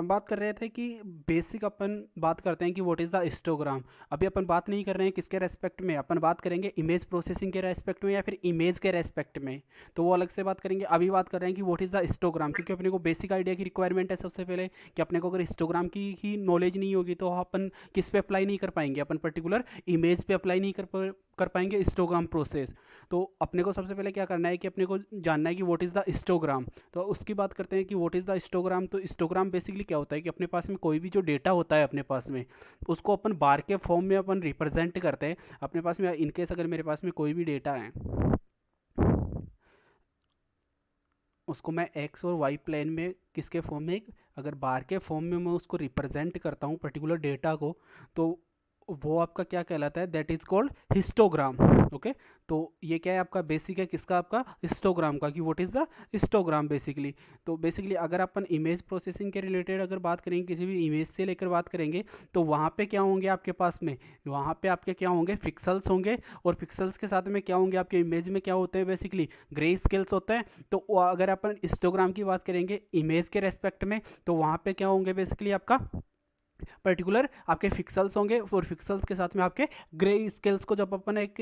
हम बात कर रहे थे कि बेसिक अपन बात करते हैं कि व्हाट इज़ द हिस्टोग्राम। अभी अपन बात नहीं कर रहे हैं किसके रेस्पेक्ट में, अपन बात करेंगे इमेज प्रोसेसिंग के रेस्पेक्ट में या फिर इमेज के रेस्पेक्ट में, तो वो अलग से बात करेंगे। अभी बात कर रहे हैं कि व्हाट इज़ द हिस्टोग्राम, क्योंकि अपने को बेसिक आइडिया की रिक्वायरमेंट है सबसे पहले कि अपने को अगर हिस्टोग्राम की ही नॉलेज नहीं होगी तो अपन किस पे अप्लाई नहीं कर पाएंगे, अपन पर्टिकुलर इमेज पे अप्लाई नहीं कर पाएंगे हिस्टोग्राम प्रोसेस। तो अपने को सबसे पहले क्या करना है कि अपने को जानना है कि व्हाट इज़ द हिस्टोग्राम। तो उसकी बात करते हैं कि व्हाट इज़ द हिस्टोग्राम। तो हिस्टोग्राम बेसिकली क्या होता है कि अपने पास में कोई भी जो डेटा होता है अपने पास में, उसको अपन बार के फॉर्म में अपन रिप्रेजेंट करते हैं अपने पास में। इनकेस अगर मेरे पास में कोई भी डेटा है, उसको मैं एक्स और वाई प्लेन में किसके फॉर्म में, अगर बार के फॉर्म में मैं उसको रिप्रेजेंट करता हूँ पर्टिकुलर डेटा को, तो वो आपका क्या कहलाता है, that is called histogram. Okay, तो ये क्या है आपका बेसिक है किसका, आपका हिस्टोग्राम का, कि what is the histogram basically. तो बेसिकली अगर अपन इमेज प्रोसेसिंग के रिलेटेड अगर बात करेंगे, किसी भी इमेज से लेकर बात करेंगे, तो वहाँ पे क्या होंगे आपके पास में, वहाँ पे आपके क्या होंगे, पिक्सल्स होंगे। और पिक्सल्स के साथ में क्या होंगे आपके इमेज में, क्या होते हैं बेसिकली ग्रे स्केल्स होते हैं। तो अगर अपन हिस्टोग्राम की बात करेंगे इमेज के रेस्पेक्ट में, तो वहाँ पे क्या होंगे बेसिकली आपका पर्टिकुलर आपके पिक्सल्स होंगे। और पिक्सल्स के साथ में आपके ग्रे स्केल्स को जब अपन एक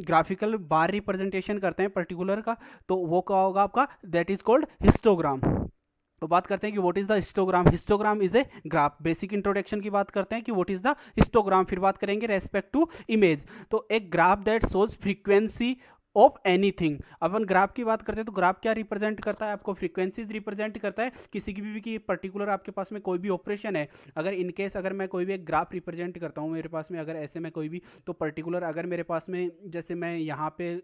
ग्राफिकल बार रिप्रेजेंटेशन करते हैं पर्टिकुलर का, तो वो क्या होगा आपका, दैट इज कॉल्ड हिस्टोग्राम। तो बात करते हैं कि what is the histogram. Histogram is a graph. Basic introduction की बात करते हैं कि व्हाट इज द हिस्टोग्राम, फिर बात करेंगे रेस्पेक्ट टू इमेज। तो एक graph that shows frequency of anything. अपन ग्राफ की बात करते हैं तो ग्राफ क्या रिप्रेजेंट करता है, आपको फ्रीक्वेंसीज रिप्रेजेंट करता है किसी की भी की पर्टिकुलर आपके पास में कोई भी ऑपरेशन है। अगर इनकेस अगर मैं कोई भी एक ग्राफ रिप्रेजेंट करता हूँ मेरे पास में, अगर ऐसे में कोई भी, तो पर्टिकुलर अगर मेरे पास में जैसे मैं यहाँ पे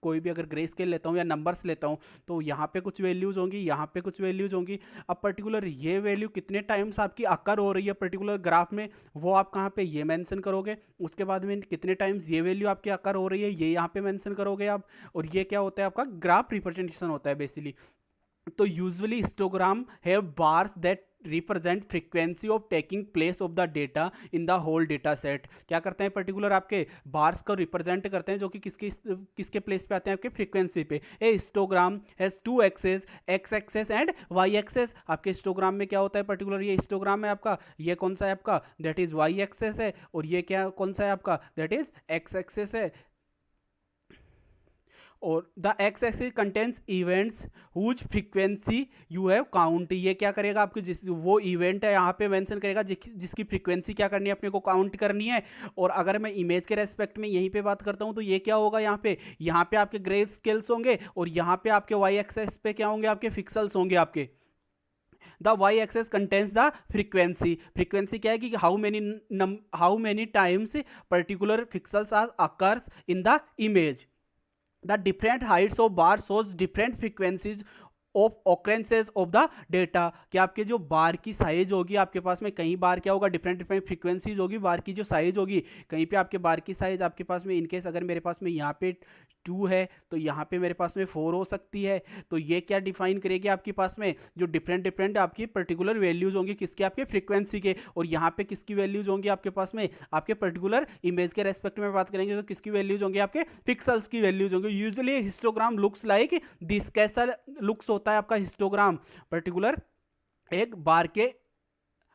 कोई भी अगर ग्रे स्केल लेता हूँ या नंबर्स लेता हूँ, तो यहाँ पे कुछ वैल्यूज होंगी, यहाँ पे कुछ वैल्यूज होंगी। अब पर्टिकुलर ये वैल्यू कितने टाइम्स आपकी अकर हो रही है पर्टिकुलर ग्राफ में, वो आप कहाँ पे ये मेंशन करोगे। उसके बाद में कितने टाइम्स ये वैल्यू आपकी अकर हो रही है, ये यहाँ पे मेंशन करोगे आप। और ये क्या होता है आपका ग्राफ रिप्रेजेंटेशन होता है बेसिकली। तो usually histogram have bars that represent frequency of taking place of the data in the whole data set. क्या करते हैं पर्टिकुलर आपके बार्स को रिप्रेजेंट करते हैं जो कि किसके किसके प्लेस पे आते हैं, आपके फ्रीक्वेंसी पे। A histogram has two axes, X axes and Y axes. आपके हिस्टोग्राम में क्या होता है पर्टिकुलर, ये हिस्टोग्राम है आपका, ये कौन सा है आपका, दैट इज वाई एक्सेस है। और ये क्या कौन सा है आपका, दैट इज एक्स एक्सेस है। और the X axis contains events whose frequency you have count. ये क्या करेगा आपके, जिस वो इवेंट है यहाँ पे मेंशन करेगा जिसकी फ्रीक्वेंसी क्या करनी है अपने को काउंट करनी है। और अगर मैं इमेज के रेस्पेक्ट में यहीं पे बात करता हूँ तो ये क्या होगा, यहाँ पे आपके ग्रे स्केल्स होंगे और यहाँ पे आपके वाई एक्सेस पे क्या होंगे, आपके पिक्सल्स होंगे आपके। The Y axis contains the frequency. Frequency क्या है कि how many times particular pixels are occurs in the image. The different heights of bar shows different frequencies of occurrences of the data. कि आपके जो बार की size होगी आपके पास में, कहीं बार क्या होगा, डिफरेंट डिफरेंट फ्रीक्वेंसीज होगी, बार की जो साइज होगी, कहीं पे आपके बार की साइज आपके पास में इनकेस अगर मेरे पास में यहाँ पे 2 है तो यहाँ पे मेरे पास में 4 हो सकती है। तो ये क्या डिफाइन करेगी आपके पास में, जो डिफरेंट डिफरेंट आपकी पर्टिकुलर वैल्यूज होंगी किसके, आपके फ्रीक्वेंसी के। और यहाँ पे किसकी वैल्यूज होंगी आपके पास में, आपके पर्टिकुलर इमेज के रेस्पेक्ट में बात करेंगे तो किसकी वैल्यूज होंगी, आपके पिक्सल्स की वैल्यूज होंगी। Usually histogram looks like this. कैसा लुक्स होता है आपका हिस्टोग्राम पर्टिकुलर एक बार के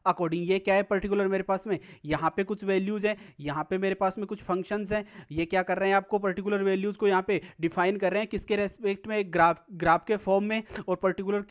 अकॉर्डिंग। ये क्या है पर्टिकुलर मेरे पास में, यहाँ पे कुछ वैल्यूज हैं, यहाँ पे मेरे पास में कुछ फंक्शंस हैं। ये क्या कर रहे हैं, आपको पर्टिकुलर वैल्यूज को यहाँ पे डिफाइन कर रहे हैं किसके रेस्पेक्ट में, ग्राफ के फॉर्म में और पर्टिकुलर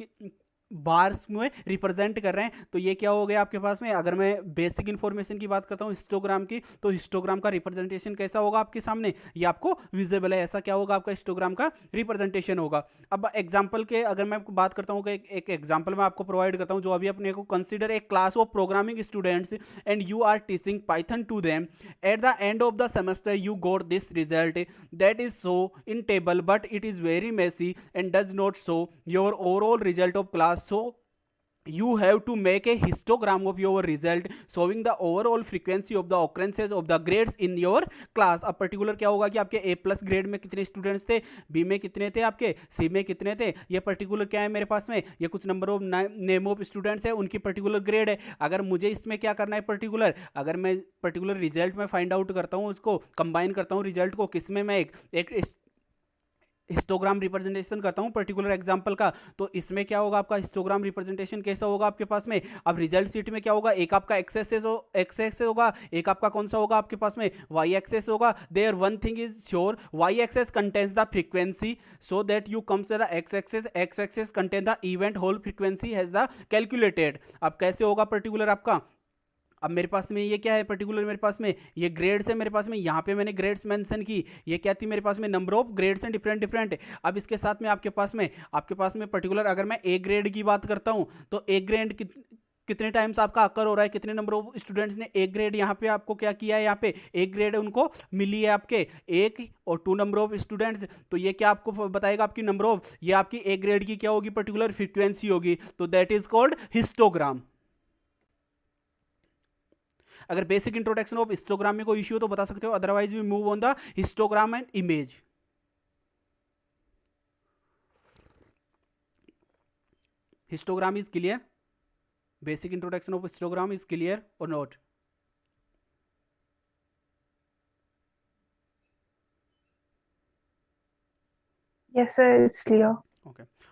बार्स में रिप्रेजेंट कर रहे हैं। तो ये क्या हो गया आपके पास में। अगर मैं बेसिक इंफॉर्मेशन की बात करता हूँ हिस्टोग्राम की, तो हिस्टोग्राम का रिप्रेजेंटेशन कैसा होगा आपके सामने, ये आपको विजिबल है, ऐसा क्या होगा आपका हिस्टोग्राम का रिप्रेजेंटेशन होगा। अब एग्जांपल के अगर मैं बात करता हूँ, एक एग्जांपल मैं आपको प्रोवाइड करता हूँ, जो अभी अपने को कंसीडर एक class of programming students and you are teaching Python to them. At the end of the semester you got this result that is so in table but it is very messy and does not show your overall result of class. So you have to make a histogram of your result showing the overall frequency of the occurrences of the grades in your class। अब particular क्या होगा कि आपके ए plus grade में कितने students थे, B में कितने थे, आपके सी में कितने थे। ये पर्टिकुलर क्या है मेरे पास में, ये कुछ number of name of students है, उनकी पर्टिकुलर ग्रेड है। अगर मुझे इसमें क्या करना है पर्टिकुलर, अगर मैं पर्टिकुलर रिजल्ट में फाइंड आउट करता हूँ, उसको कंबाइन करता हूँ रिजल्ट को किस में, मैं एक हिस्टोग्राम रिप्रेजेंटेशन करता हूँ पर्टिकुलर एग्जांपल का, तो इसमें क्या होगा आपका हिस्टोग्राम रिप्रेजेंटेशन कैसा होगा आपके पास में। अब रिजल्ट शीट में क्या होगा, एक आपका एक्स एक्सेस होगा, एक आपका कौन सा होगा आपके पास में वाई एक्सेस होगा। There one thing is sure, Y axis contains the frequency, so that you comes to the X axis content the event whole frequency has the calculated. अब कैसे होगा पर्टिकुलर आपका, अब मेरे पास में ये क्या है पर्टिकुलर, मेरे पास में ये ग्रेड्स है, मेरे पास में यहाँ पे मैंने ग्रेड्स मेंशन की, ये क्या थी मेरे पास में नंबर ऑफ ग्रेड्स हैं डिफरेंट डिफरेंट। अब इसके साथ में आपके पास में पर्टिकुलर अगर मैं ए ग्रेड की बात करता हूँ, तो ए ग्रेड कितने टाइम्स आपका अकर हो रहा है, कितने नंबर ऑफ स्टूडेंट्स ने ए ग्रेड यहाँ पे आपको क्या किया है, यहाँ पे ए ग्रेड उनको मिली है आपके एक और 2 नंबर ऑफ स्टूडेंट्स। तो ये क्या आपको बताएगा आपकी नंबर ऑफ, ये आपकी ए ग्रेड की क्या होगी पर्टिकुलर फ्रीक्वेंसी होगी, तो दैट इज कॉल्ड हिस्टोग्राम। अगर बेसिक इंट्रोडक्शन ऑफ हिस्टोग्राम में कोई इश्यू हो तो बता सकते हो, otherwise we move on the histogram and image. Histogram is clear, basic introduction of histogram is clear और not? Yes, sir, it's clear.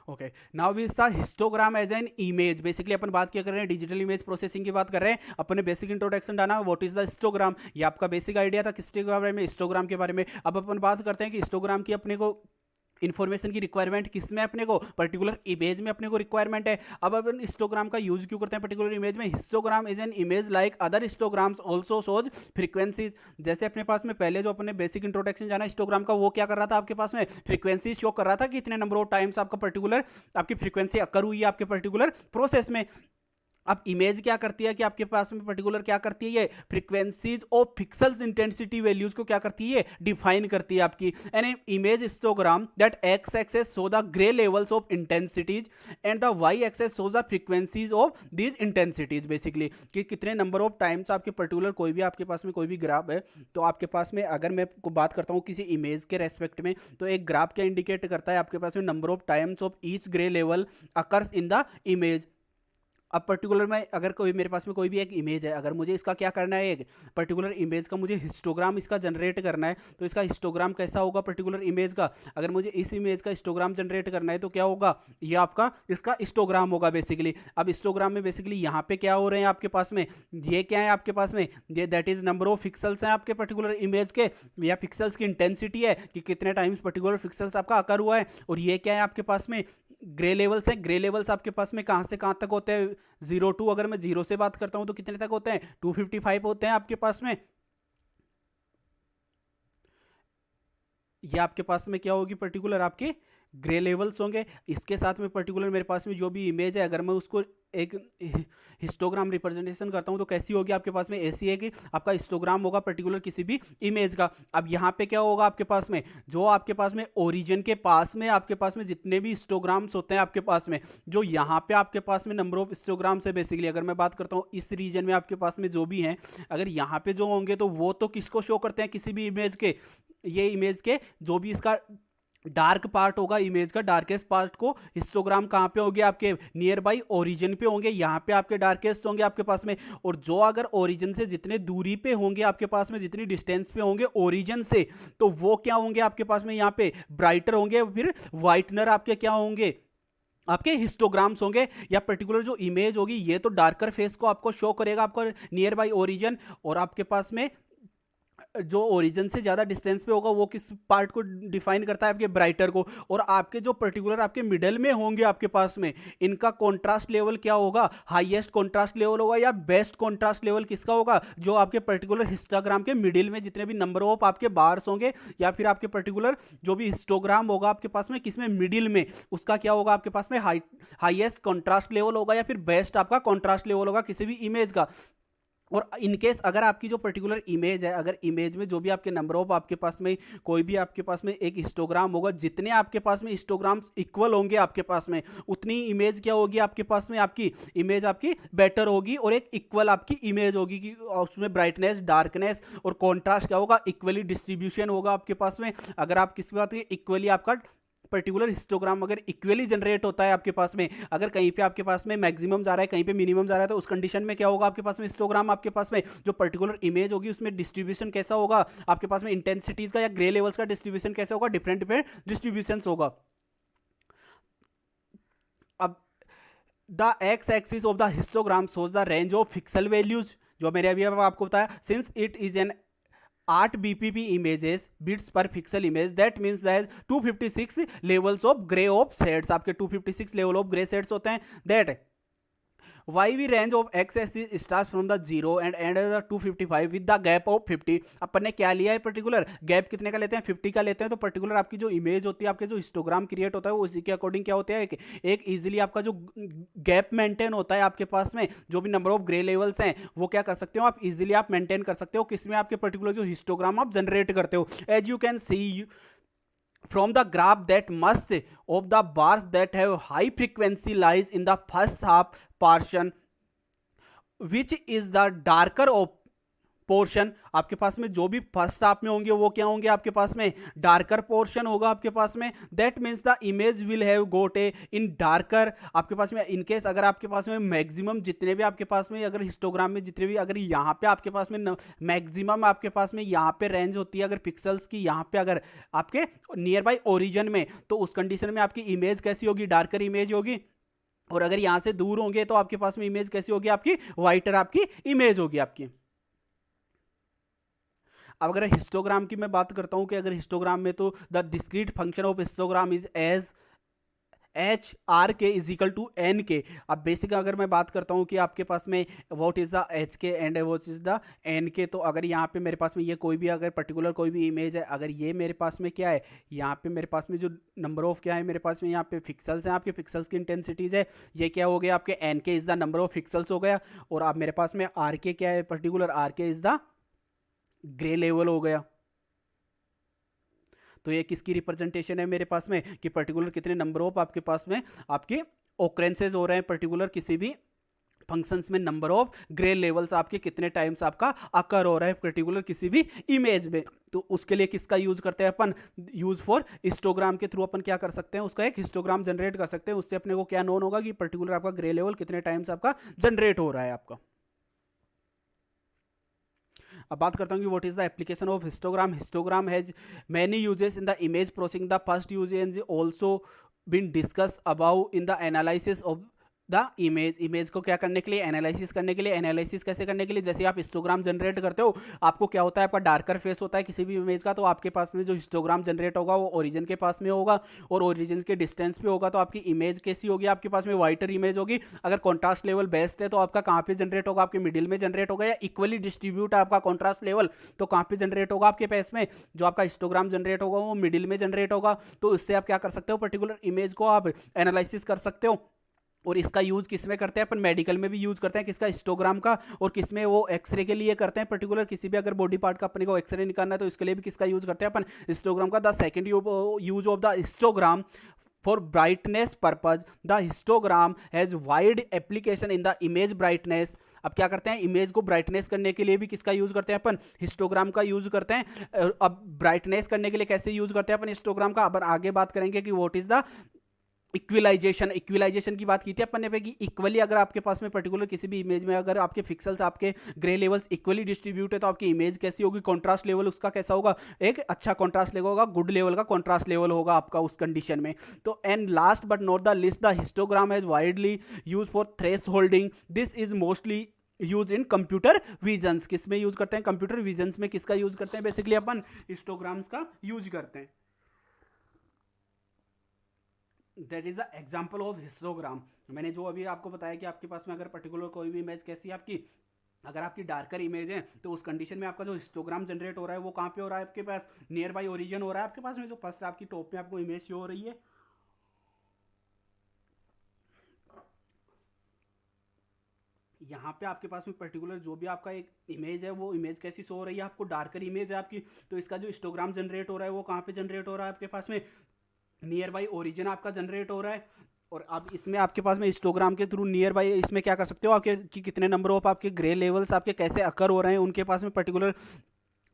Okay now we start histogram as an image. Basically अपन बात क्या कर रहे हैं, digital image processing की बात कर रहे हैं। अपने बेसिक इंट्रोडक्शन डाला व्हाट इज द हिस्टोग्राम, ये आपका बेसिक आइडिया था किसके बारे में, हिस्टोग्राम के बारे में। अब अपन बात करते हैं कि हिस्टोग्राम की अपने को इन्फॉर्मेशन की रिक्वायरमेंट किस में अपने को, पर्टिकुलर इमेज में अपने को रिक्वायरमेंट है। अब अपन हिस्टोग्राम का यूज क्यों करते हैं पर्टिकुलर इमेज में, histogram is an image like other histograms also shows frequencies. जैसे अपने पास में पहले जो अपने बेसिक इंट्रोडक्शन जाना हिस्टोग्राम का, वो क्या कर रहा था आपके पास में फ्रीक्वेंसी शो कर रहा था कि इतने नंबर ऑफ टाइम्स आपका पर्टिकुलर आपकी फ्रीक्वेंसी अकर हुई है आपके पर्टिकुलर प्रोसेस में। अब इमेज क्या करती है कि आपके पास में पर्टिकुलर क्या करती है, ये frequencies of pixels intensity values को क्या करती है, डिफाइन करती है आपकी। An image histogram that X axis show the grey levels of intensities and the Y axis shows the frequencies of these intensities. Basically कि कितने नंबर ऑफ टाइम्स आपके पर्टिकुलर कोई भी आपके पास में कोई भी ग्राफ है, तो आपके पास में अगर मैं को बात करता हूँ किसी इमेज के रेस्पेक्ट में, तो एक ग्राफ क्या इंडिकेट करता है आपके पास में number of times of each grey level occurs in the image. अब पर्टिकुलर में अगर कोई मेरे पास में कोई भी एक इमेज है, अगर मुझे इसका क्या करना है, एक पर्टिकुलर इमेज का मुझे हिस्टोग्राम इसका जनरेट करना है, तो इसका हिस्टोग्राम कैसा होगा पर्टिकुलर इमेज का, अगर मुझे इस इमेज का हिस्टोग्राम जनरेट करना है तो क्या होगा, ये आपका इसका हिस्टोग्राम होगा बेसिकली। अब हिस्टोग्राम में बेसिकली यहाँ पे क्या हो रहे हैं आपके पास में, ये क्या है आपके पास में, ये that is number of pixels हैं आपके पर्टिकुलर इमेज के, या पिक्सल्स की इंटेंसिटी है कि कितने टाइम्स पर्टिकुलर पिक्सल्स आपका आकर हुआ है। और ये क्या है आपके पास में ग्रे लेवल्स हैं, ग्रे लेवल्स आपके पास में कहाँ से कहाँ तक होते हैं, 0 to, अगर मैं 0 से बात करता हूं तो कितने तक होते हैं, 255 होते हैं आपके पास में। ये आपके पास में क्या होगी पर्टिकुलर आपके ग्रे लेवल्स होंगे। इसके साथ में पर्टिकुलर मेरे पास में जो भी इमेज है, अगर मैं उसको एक हिस्टोग्राम रिप्रेजेंटेशन करता हूं तो कैसी होगी आपके पास में, ऐसी है कि आपका हिस्टोग्राम होगा पर्टिकुलर किसी भी इमेज का। अब यहाँ पे क्या होगा आपके पास में, जो आपके पास में ओरिजिन के पास में आपके पास में जितने भी हिस्टोग्राम्स होते हैं आपके पास में, जो यहाँ पे आपके पास में नंबर ऑफ हिस्टोग्राम्स है बेसिकली, अगर मैं बात करता हूँ इस रीजन में आपके पास में जो भी हैं, अगर यहाँ पे जो होंगे तो वो तो किसको शो करते हैं, किसी भी इमेज के, ये इमेज के जो भी इसका डार्क पार्ट होगा इमेज का, डार्केस्ट पार्ट को हिस्टोग्राम कहाँ पे होंगे, आपके नियर बाई ओरिजिन पे होंगे, यहाँ पे आपके डार्केस्ट होंगे आपके पास में। और जो अगर ओरिजिन से जितने दूरी पे होंगे आपके पास में, जितनी डिस्टेंस पे होंगे ओरिजिन से, तो वो क्या होंगे आपके पास में यहाँ पे ब्राइटर होंगे, फिर वाइटनर आपके क्या होंगे, आपके हिस्टोग्राम्स होंगे। या पर्टिकुलर जो इमेज होगी ये तो डार्कर फेस को आपको शो करेगा आपको नियर बाई ओरिजिन, और आपके पास में जो ओरिजिन से ज़्यादा डिस्टेंस पे होगा वो किस पार्ट को डिफाइन करता है, आपके ब्राइटर को। और आपके जो पर्टिकुलर आपके मिडल में होंगे आपके पास में, इनका कॉन्ट्रास्ट लेवल क्या होगा, हाईएस्ट कॉन्ट्रास्ट लेवल होगा या बेस्ट कॉन्ट्रास्ट लेवल किसका होगा, जो आपके पर्टिकुलर हिस्टोग्राम के मिडिल में जितने भी नंबर ऑफ आपके बार्स होंगे, या फिर आपके पर्टिकुलर जो भी हिस्टोग्राम होगा आपके पास में किसमें मिडिल में, उसका क्या होगा आपके पास में हाईएस्ट कॉन्ट्रास्ट लेवल होगा या फिर बेस्ट आपका कॉन्ट्रास्ट लेवल होगा किसी भी इमेज का। और इनकेस अगर आपकी जो पर्टिकुलर इमेज है, अगर इमेज में जो भी आपके नंबर ऑफ आपके पास में कोई भी आपके पास में एक हिस्टोग्राम होगा, जितने आपके पास में हिस्टोग्राम्स इक्वल होंगे आपके पास में, उतनी इमेज क्या होगी आपके पास में, आपकी इमेज आपकी बेटर होगी और एक इक्वल आपकी इमेज होगी कि उसमें ब्राइटनेस, डार्कनेस और कॉन्ट्रास्ट क्या होगा, इक्वली डिस्ट्रीब्यूशन होगा आपके पास में। अगर आप किसी बात की इक्वली आपका पर्टिकुलर हिस्टोग्राम अगर इक्वली जनरेट होता है आपके पास में, अगर कहीं पे आपके पास में मैक्सिमम जा रहा है, कहीं पे मिनिमम जा रहा है, तो उस कंडीशन में क्या होगा आपके पास में हिस्टोग्राम, आपके पास में जो पर्टिकुलर इमेज होगी उसमें डिस्ट्रीब्यूशन कैसा होगा आपके पास में, इंटेंसिटीज का या ग्रे लेवल्स का डिस्ट्रीब्यूशन कैसा होगा, डिफरेंट डिफरेंट डिस्ट्रीब्यूशन होगा। अब the X axis of the histogram shows the range of pixel values, जो मैंने अभी आपको बताया, since it is an 8 BPP images bits per pixel image, that means that 256 levels of gray of shades, आपके 256 level of gray shades होते हैं। that YV range of x axis starts from the 0 and ends at 255 with the gap of 50। अपन ने क्या लिया है particular gap कितने का लेते हैं, 50 का लेते हैं। तो पर्टिकुलर आपकी जो इमेज होती है, आपके जो हिस्टोग्राम क्रिएट होता है वो उसी के अकॉर्डिंग क्या होता है, एक इजीली आपका जो गैप मेंटेन होता है आपके पास में, जो भी नंबर ऑफ ग्रे लेवल्स हैं वो क्या कर सकते हो आप इजीली आप मेंटेन कर सकते हो, किसमें आपके पर्टिकुलर जो हिस्टोग्राम आप जनरेट करते हो। As you can see from the graph that most of the bars that have high frequency lies in the first half portion, which is the darker of portion. आपके पास में जो भी first half में होंगे वो क्या होंगे आपके पास में, डार्कर पोर्शन होगा आपके पास में। That means the image will have got A in darker, आपके पास में इनकेस अगर आपके पास में मैक्सिमम जितने भी आपके पास में अगर हिस्टोग्राम में जितने भी अगर यहाँ पे आपके पास में मैक्सिमम आपके पास में यहाँ पे रेंज होती है अगर पिक्सल्स की, यहाँ पे अगर आपके नियर बाई ओरिजिन में, तो उस कंडीशन में आपकी इमेज कैसी होगी, डार्कर इमेज होगी। और अगर यहाँ से दूर होंगे तो आपके पास में इमेज कैसी होगी, आपकी वाइटर आपकी इमेज होगी आपकी। अब अगर हिस्टोग्राम की मैं बात करता हूं कि अगर हिस्टोग्राम में तो the discrete function of histogram is as H R K is equal to N K. अब बेसिक अगर मैं बात करता हूं कि आपके पास में what is the H K and what is the N K, तो अगर यहाँ पे मेरे पास में ये कोई भी अगर पर्टिकुलर कोई भी इमेज है, अगर ये मेरे पास में क्या है, यहाँ पे मेरे पास में जो नंबर ऑफ क्या है मेरे पास में यहाँ पे पिक्सल्स हैं, आपके पिक्सल्स की इंटेंसिटीज है, ये क्या हो गया आपके एन के is the number of pixels हो गया। और आप मेरे पास में आर के क्या है, particular are K is the grey level हो गया। तो ये किसकी रिप्रेजेंटेशन है मेरे पास में कि पर्टिकुलर कितने नंबर ऑफ आपके पास में आपके ओकरेंसेज हो रहे हैं पर्टिकुलर किसी भी फंक्शंस में, नंबर ऑफ ग्रे लेवल्स आपके कितने टाइम्स आपका अकर हो रहा है पर्टिकुलर किसी भी इमेज में। तो उसके लिए किसका यूज करते हैं अपन, यूज फॉर हिस्टोग्राम के थ्रू अपन क्या कर सकते हैं, उसका एक हिस्टोग्राम जनरेट कर सकते हैं। उससे अपने को क्या नोन होगा कि पर्टिकुलर आपका ग्रे लेवल कितने टाइम्स आपका जनरेट हो रहा है आपका। अब बात करता हूँ कि what is the application of histogram. Histogram has many uses in the image processing. The first use is also been discuss about in the analysis of the image को क्या करने के लिए, एनालिसिस करने के लिए। एनालिसिस कैसे करने के लिए, जैसे आप हिस्टोग्राम जनरेट करते हो, आपको क्या होता है, आपका डार्कर फेस होता है किसी भी इमेज का, तो आपके पास में जो हिस्टोग्राम जनरेट होगा वो ओरिजिन के पास में होगा और ओरिजिन के डिस्टेंस पे होगा, तो आपकी इमेज कैसी होगी, आपके पास में वाइटर इमेज होगी। अगर कॉन्ट्रास्ट लेवल बेस्ट है तो आपका कहाँ पे जनरेट होगा, आपके मिडिल में जनरेट होगा, या इक्वली डिस्ट्रीब्यूट है आपका कॉन्ट्रास्ट लेवल तो कहाँ पे जनरेट होगा, आपके पास में जो आपका हिस्टोग्राम जनरेट होगा वो मिडिल में जनरेट होगा। तो इससे आप क्या कर सकते हो, पर्टिकुलर इमेज को आप एनालिसिस कर सकते हो। और इसका यूज किस में करते हैं अपन, मेडिकल में भी यूज करते हैं किसका, हिस्टोग्राम का। और किस में, वो एक्सरे के लिए करते हैं पर्टिकुलर किसी भी अगर बॉडी पार्ट का अपने को एक्सरे निकालना है तो इसके लिए भी किसका यूज करते हैं अपन, हिस्टोग्राम का। The second use of the histogram for brightness purpose. The histogram has wide application in the image brightness. अब क्या करते हैं, इमेज को ब्राइटनेस करने के लिए भी किसका यूज करते हैं अपन, हिस्टोग्राम का यूज करते हैं। अब ब्राइटनेस करने के लिए कैसे यूज करते हैं अपन हिस्टोग्राम का, अब आगे बात करेंगे कि what is the equalisation. Equalisation की बात की थी अपन ने पे कि इक्वली अगर आपके पास में पर्टिकुलर किसी भी इमेज में अगर आपके पिक्सल्स आपके ग्रे लेवल्स इक्वली डिस्ट्रीब्यूट है तो आपकी इमेज कैसी होगी, कॉन्ट्रास्ट लेवल उसका कैसा होगा, एक अच्छा कॉन्ट्रास्ट लेवल होगा, गुड लेवल का कॉन्ट्रास्ट लेवल होगा आपका उस कंडीशन में। तो and last but not the least, the histogram has widely use for thresholding. This is mostly use in computer visions. किस में यूज करते हैं, कंप्यूटर विजन्स में किसका यूज करते हैं, बेसिकली अपन हिस्टोग्राम्स का यूज करते हैं। That is the example of histogram. मैंने जो अभी आपको बताया कि आपके पास में अगर पर्टिकुलर कोई भी इमेज कैसी है आपकी, अगर आपकी डार्कर इमेज है तो उस कंडीशन में आपका जो हिस्टोग्राम जनरेट हो रहा है वो कहाँ पे हो रहा है, आपके पास नियर बाई ओरिजिन हो रहा है आपके पास में, जो फर्स्ट आपकी टॉप में आपको इमेज शो हो रही है। यहाँ पे आपके पास में पर्टिकुलर जो भी आपका एक इमेज है वो इमेज कैसी शो हो रही है आपको, डार्कर इमेज है आपकी, तो इसका जो हिस्टोग्राम जनरेट हो रहा है वो कहाँ पे जनरेट हो रहा है आपके पास में, नियर बाई ओरिजिन आपका जनरेट हो रहा है। और अब इसमें आपके पास में हिस्टोग्राम के थ्रू नियर बाई इसमें क्या कर सकते हो आपके कि कितने नंबर ऑफ आपके ग्रे लेवल्स आपके कैसे अकर हो रहे हैं उनके पास में पर्टिकुलर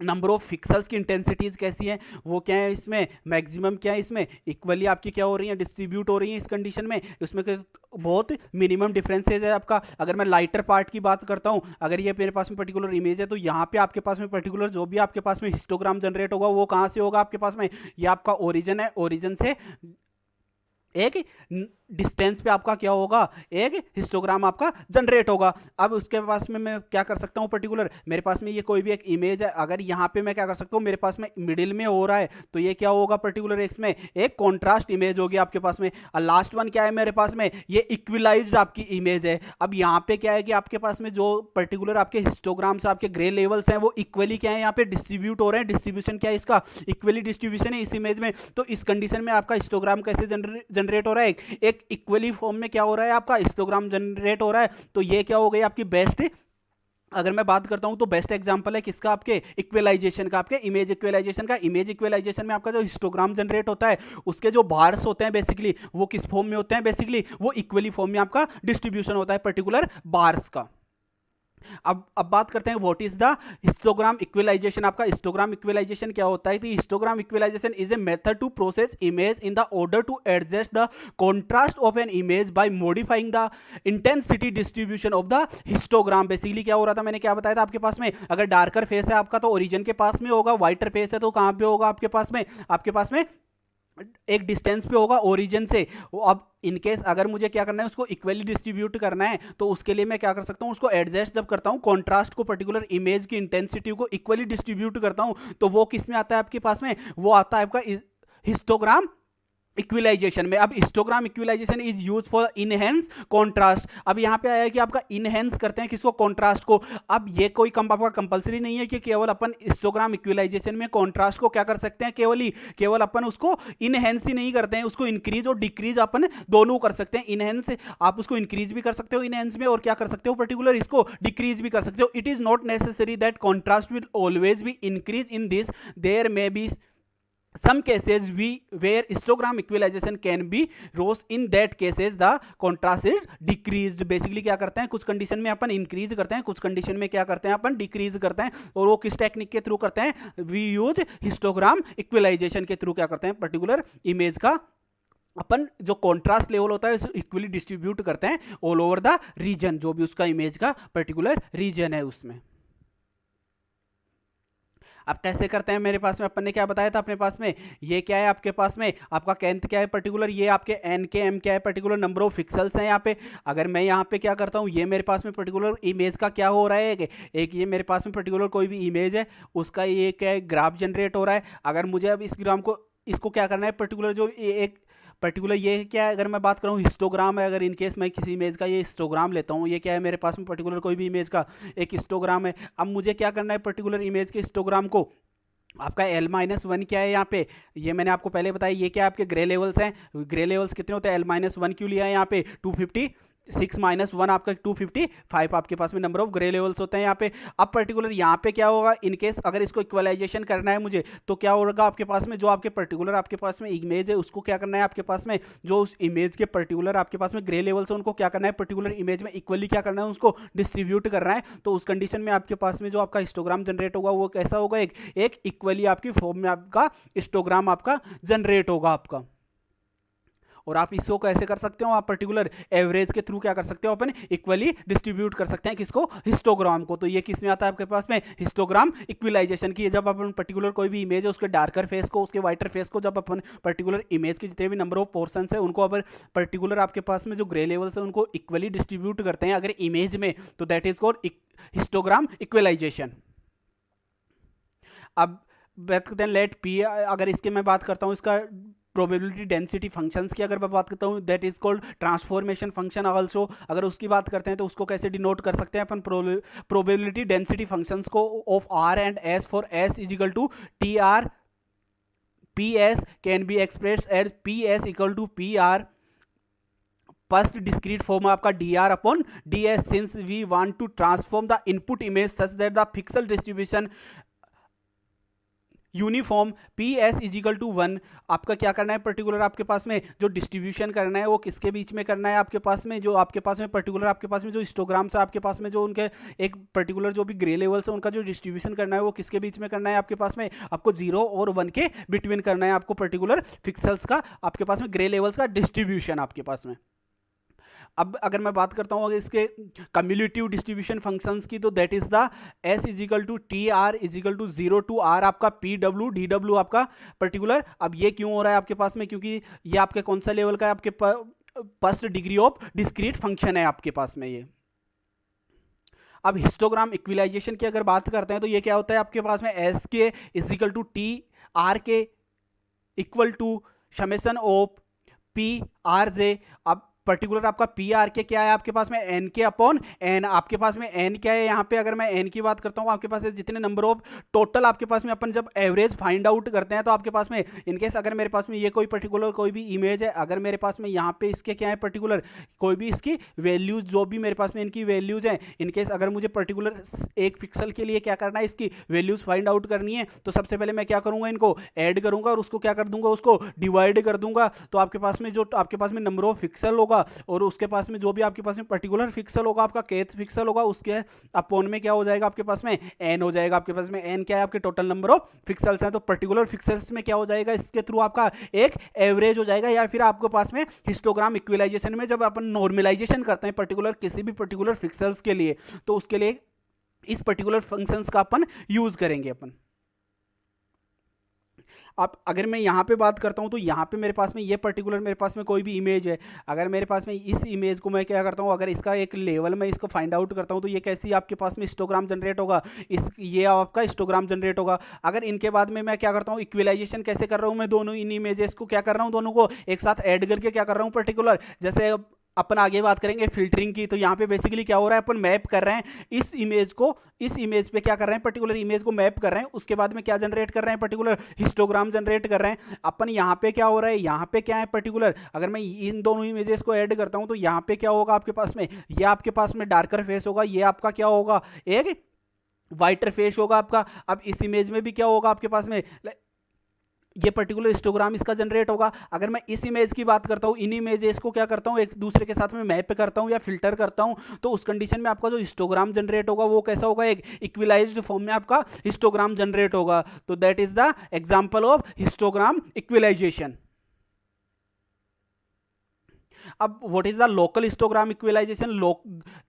नंबर ऑफ पिक्सल्स की इंटेंसिटीज कैसी है, वो क्या है इसमें, मैक्सिमम क्या है इसमें, इक्वली आपकी क्या हो रही है, डिस्ट्रीब्यूट हो रही है इस कंडीशन में, इसमें बहुत मिनिमम डिफरेंसेज है आपका। अगर मैं लाइटर पार्ट की बात करता हूँ, अगर ये मेरे पास में पर्टिकुलर इमेज है, तो यहाँ पे आपके पास में पर्टिकुलर जो भी आपके पास में हिस्टोग्राम जनरेट होगा वो कहाँ से होगा आपके पास में, ये आपका ओरिजिन है, ओरिजिन से एक डिस्टेंस पे आपका क्या होगा, एक हिस्टोग्राम आपका जनरेट होगा। अब उसके पास में मैं क्या कर सकता हूँ, पर्टिकुलर मेरे पास में ये कोई भी एक इमेज है, अगर यहाँ पे मैं क्या कर सकता हूँ, मेरे पास में मिडिल में हो रहा है, तो ये क्या होगा, पर्टिकुलर इसमें एक कॉन्ट्रास्ट इमेज होगी आपके पास में। और लास्ट वन क्या है मेरे पास में, ये इक्विलाइज्ड आपकी इमेज है। अब यहाँ पे क्या है कि आपके पास में जो पर्टिकुलर आपके हिस्टोग्राम्स, आपके ग्रे लेवल्स हैं, वो इक्वली क्या है यहाँ पे डिस्ट्रीब्यूट हो रहे हैं। डिस्ट्रीब्यूशन क्या है इसका, इक्वली डिस्ट्रीब्यूशन है इस इमेज में। तो इस कंडीशन में आपका हिस्टोग्राम कैसे जनरेट हो रहा है, एक इक्वली फॉर्म में क्या हो रहा है, आपका हिस्टोग्राम जनरेट हो रहा है। तो ये क्या हो गई आपकी बेस्ट, अगर मैं बात करता हूं तो बेस्ट एग्जांपल है किसका, आपके इक्वलाइजेशन का, आपके इमेज इक्वलाइजेशन का। इमेज इक्वलाइजेशन में आपका जो हिस्टोग्राम जनरेट होता है, उसके जो बार्स होते हैं बेसिकली, वो किस फॉर्म में होते हैं, बेसिकली वो इक्वली फॉर्म में आपका डिस्ट्रीब्यूशन होता है पर्टिकुलर बार्स का। अब बात करते हैं what is the histogram equalisation. आपका हिस्टोग्राम इक्विलाइजेशन क्या होता है, histogram equalisation is a method to process image in the order to adjust the contrast of an image by modifying the intensity distribution of the histogram. Basically क्या हो रहा था, मैंने क्या बताया था आपके पास में, अगर डार्कर फेस है आपका तो ओरिजिन के पास में होगा, व्हाइटर फेस है तो कहां पे होगा आपके पास में एक डिस्टेंस पे होगा ओरिजिन से। अब इन केस अगर मुझे क्या करना है, उसको इक्वली डिस्ट्रीब्यूट करना है, तो उसके लिए मैं क्या कर सकता हूं, उसको एडजस्ट जब करता हूं, कॉन्ट्रास्ट को, पर्टिकुलर इमेज की इंटेंसिटी को इक्वली डिस्ट्रीब्यूट करता हूं, तो वो किस में आता है आपके पास में, वो आता है आपका हिस्टोग्राम इक्विलाइजेशन में। अब histogram equalisation is use for enhance contrast. अब यहाँ पे आया है कि आपका इनहेंस करते हैं किसको, कॉन्ट्रास्ट को। अब ये कोई आपका कंपलसरी नहीं है कि केवल अपन हिस्टोग्राम इक्विलाइजेशन में कॉन्ट्रास्ट को क्या कर सकते हैं, केवल अपन उसको इनहेंस ही नहीं करते हैं, उसको इंक्रीज और डिक्रीज अपन दोनों कर सकते हैं। इनहेंस आप उसको इंक्रीज भी कर सकते हो इनहेंस में, और क्या कर सकते हो, पर्टिकुलर इसको डिक्रीज भी कर सकते हो। It is not necessary that contrast will always be increase in this, there may be some cases where histogram equalization can be rose, in that cases the contrast is decreased। Basically क्या करते हैं, कुछ condition में अपन increase करते हैं, कुछ condition में क्या करते हैं अपन डिक्रीज करते हैं, और वो किस टेक्निक के थ्रू करते हैं, वी यूज हिस्टोग्राम इक्विलाइजेशन के थ्रू क्या करते हैं, पर्टिकुलर इमेज का अपन जो कॉन्ट्रास्ट लेवल होता है उसे इक्वली डिस्ट्रीब्यूट करते हैं ऑल ओवर द रीजन, जो भी उसका इमेज का पर्टिकुलर रीजन है उसमें। अब कैसे करते हैं, मेरे पास में अपन ने क्या बताया था अपने पास में, ये क्या है आपके पास में, आपका कैंथ क्या है पर्टिकुलर, ये आपके एन के एम क्या है पर्टिकुलर, नंबर ऑफ पिक्सल्स हैं यहाँ पे। अगर मैं यहाँ पे क्या करता हूँ, ये मेरे पास में पर्टिकुलर इमेज का क्या हो रहा है, एक ये मेरे पास में पर्टिकुलर कोई भी इमेज है, उसका ये क्या है, ग्राफ जनरेट हो रहा है। अगर मुझे अब इस ग्राफ को, इसको क्या करना है, पर्टिकुलर जो एक पर्टिकुलर ये क्या है, अगर मैं बात करूँ हिस्टोग्राम है, अगर इन केस मैं किसी इमेज का ये हिस्टोग्राम लेता हूँ, ये क्या है मेरे पास में पर्टिकुलर कोई भी इमेज का एक हिस्टोग्राम है। अब मुझे क्या करना है, पर्टिकुलर इमेज के हिस्टोग्राम को, आपका L-1 क्या है यहाँ पे, ये मैंने आपको पहले बताया, ये क्या है आपके ग्रे लेवल्स हैं। ग्रे लेवल्स कितने होते हैं, L-1 क्यों लिया है यहाँ पे, 256 - 1 आपका 255 आपके पास में नंबर ऑफ ग्रे लेवल्स होते हैं यहाँ पे। अब पर्टिकुलर यहाँ पे क्या होगा, इन केस अगर इसको इक्वलाइजेशन करना है मुझे, तो क्या होगा आपके पास में, जो आपके पर्टिकुलर आपके पास में इमेज है उसको क्या करना है, आपके पास में जो उस इमेज के पर्टिकुलर आपके पास में ग्रे लेवल्स है उनको क्या करना है, पर्टिकुलर इमेज में इक्वली क्या करना है, उसको डिस्ट्रीब्यूट करना है। तो उस कंडीशन में आपके पास में जो आपका हिस्टोग्राम जनरेट होगा वो कैसा होगा, एक इक्वली आपकी फॉर्म में आपका हिस्टोग्राम आपका जनरेट होगा आपका। और आप इसको कैसे कर सकते हो, आप पर्टिकुलर एवरेज के थ्रू क्या कर सकते हो, अपन इक्वली डिस्ट्रीब्यूट कर सकते हैं किसको, हिस्टोग्राम को। तो ये किस में आता है आपके पास में, हिस्टोग्राम इक्विलाइजेशन की। जब अपन पर्टिकुलर कोई भी इमेज है उसके डार्कर फेस को, उसके वाइटर फेस को, जब अपन पर्टिकुलर इमेज के जितने भी नंबर ऑफ पोर्शंस है उनको अपन पर्टिकुलर आपके पास में जो ग्रे लेवल्स है उनको इक्वली डिस्ट्रीब्यूट करते हैं अगर इमेज में, तो that is called histogram equalisation. अब देन लेट पी, अगर इसके मैं बात करता हूँ इसका प्रोबेबिलिटी डेंसिटी फंक्शंस की अगर मैं बात करता हूँ, that is called transformation function also. अगर उसकी बात करते हैं तो उसको कैसे डिनोट कर सकते हैं अपन, प्रोबेबिलिटी डेंसिटी फंक्शंस को of R and S for S is equal to T R P S can be express as P S equal to P R first discrete form आपका dr upon ds, since we want to transform the input image such that the pixel distribution uniform P S is equal to 1, आपका क्या करना है particular आपके पास में जो distribution करना है वो किसके बीच में करना है आपके पास में, जो आपके पास में पर्टिकुलर आपके पास में जो हिस्टोग्राम्स है आपके पास में जो उनके एक पर्टिकुलर जो भी ग्रे लेवल्स है उनका जो डिस्ट्रीब्यूशन करना है वो किसके बीच में करना है आपके पास में, आपको 0 और 1 के बिटवीन करना है आपको पर्टिकुलर पिक्सेल्स का आपके पास में ग्रे लेवल्स का डिस्ट्रीब्यूशन आपके पास में। अब अगर मैं बात करता हूँ अगर इसके कम्युलेटिव डिस्ट्रीब्यूशन फंक्शंस की, तो that is the S is equal to T R is equal to 0 to R आपका पी डब्ल्यू डी डब्ल्यू आपका पर्टिकुलर। अब ये क्यों हो रहा है आपके पास में, क्योंकि ये आपके कौन सा लेवल का है, आपके first degree of discrete function है आपके पास में ये। अब हिस्टोग्राम इक्विलाइजेशन की अगर बात करते हैं तो ये क्या होता है आपके पास में, S K is equal to T R K equal to summation of P R J. अब पर्टिकुलर आपका पी आर के क्या है आपके पास में, एन के अपॉन एन, आपके पास में एन क्या है यहाँ पे, अगर मैं एन की बात करता हूँ आपके पास जितने नंबर ऑफ टोटल आपके पास में अपन जब एवरेज फाइंड आउट करते हैं तो आपके पास में इनकेस अगर मेरे पास में ये कोई पर्टिकुलर कोई भी इमेज है, अगर मेरे पास में यहाँ पे इसके क्या है पर्टिकुलर कोई भी इसकी वैल्यूज जो भी मेरे पास में इनकी वैल्यूज हैं, इनकेस अगर मुझे पर्टिकुलर एक पिक्सल के लिए क्या करना है इसकी वैल्यूज फाइंड आउट करनी है, तो सबसे पहले मैं क्या करूँगा, इनको ऐड करूँगा और उसको क्या कर दूंगा, उसको डिवाइड कर दूंगा। तो आपके पास में जो आपके पास में नंबर ऑफ पिक्सल होगा और उसके पास में जो भी आपके पास में पर्टिकुलर पिक्सल होगा आपका kth पिक्सल होगा उसके अपॉन में क्या हो जाएगा आपके पास में n हो जाएगा। आपके पास में n क्या है, आपके टोटल नंबर ऑफ पिक्सल्स हैं, तो पर्टिकुलर पिक्सल्स में क्या हो जाएगा, इसके थ्रू आपका एक एवरेज हो जाएगा। या फिर आपके पास में हिस्टोग्राम इक्विलाइजेशन में जब अपन नॉर्मलाइजेशन करते हैं पर्टिकुलर किसी भी पर्टिकुलर पिक्सल्स के लिए, तो उसके लिए इस पर्टिकुलर फंक्शंस का अपन यूज करेंगे अपन। अब अगर मैं यहाँ पे बात करता हूँ तो यहाँ पे मेरे पास में ये पर्टिकुलर मेरे पास में कोई भी इमेज है, अगर मेरे पास में इस इमेज को मैं क्या करता हूँ, अगर इसका एक लेवल में इसको फाइंड आउट करता हूँ तो ये कैसी आपके पास में हिस्टोग्राम जनरेट होगा, इस ये आपका हिस्टोग्राम जनरेट होगा। अगर इनके बाद में मैं क्या करता हूँ, इक्विलाइजेशन कैसे कर रहा हूँ, मैं दोनों इन इमेजेस को क्या कर रहा हूँ, दोनों को एक साथ ऐड करके क्या कर रहा हूँ पर्टिकुलर, जैसे अपन आगे बात करेंगे फिल्टरिंग की, तो यहाँ पे बेसिकली क्या हो रहा है, अपन मैप कर रहे हैं इस इमेज को, इस इमेज पे क्या कर रहे हैं पर्टिकुलर इमेज को मैप कर रहे हैं, उसके बाद में क्या जनरेट कर रहे हैं पर्टिकुलर हिस्टोग्राम जनरेट कर रहे हैं अपन। यहाँ पे क्या हो रहा है, यहाँ पे क्या है पर्टिकुलर, अगर मैं इन दोनों इमेजेस को ऐड करता हूँ तो यहाँ पे क्या होगा आपके पास में, ये आपके पास में डार्कर फेस होगा, ये आपका क्या होगा एक वाइटर फेस होगा आपका। अब इस इमेज में भी क्या होगा आपके पास में, ये पर्टिकुलर हिस्टोग्राम इसका जनरेट होगा। अगर मैं इस इमेज की बात करता हूँ, इन इमेजेस को क्या करता हूँ एक दूसरे के साथ में मैप करता हूँ या फिल्टर करता हूँ, तो उस कंडीशन में आपका जो हिस्टोग्राम जनरेट होगा वो कैसा होगा, एक इक्विलाइज्ड फॉर्म में आपका हिस्टोग्राम जनरेट होगा। तो that is the example of histogram equalisation. अब what is the local histogram equalization,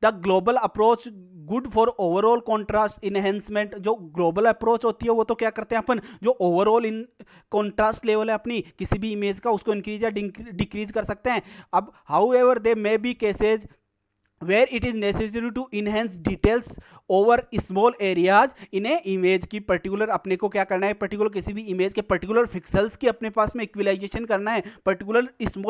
the global approach good for overall contrast enhancement. जो ग्लोबल अप्रोच होती है वो तो क्या करते हैं अपन, जो ओवरऑल इन कॉन्ट्रास्ट लेवल है अपनी किसी भी इमेज का उसको इंक्रीज या डिक्रीज कर सकते हैं। अब how ever they may be cases where it is necessary to enhance details over small areas in a image की पर्टिकुलर अपने को क्या करना है, पर्टिकुलर किसी भी इमेज के पर्टिकुलर पिक्सेल्स की अपने पास में इक्विलाइजेशन करना है, पर्टिकुलर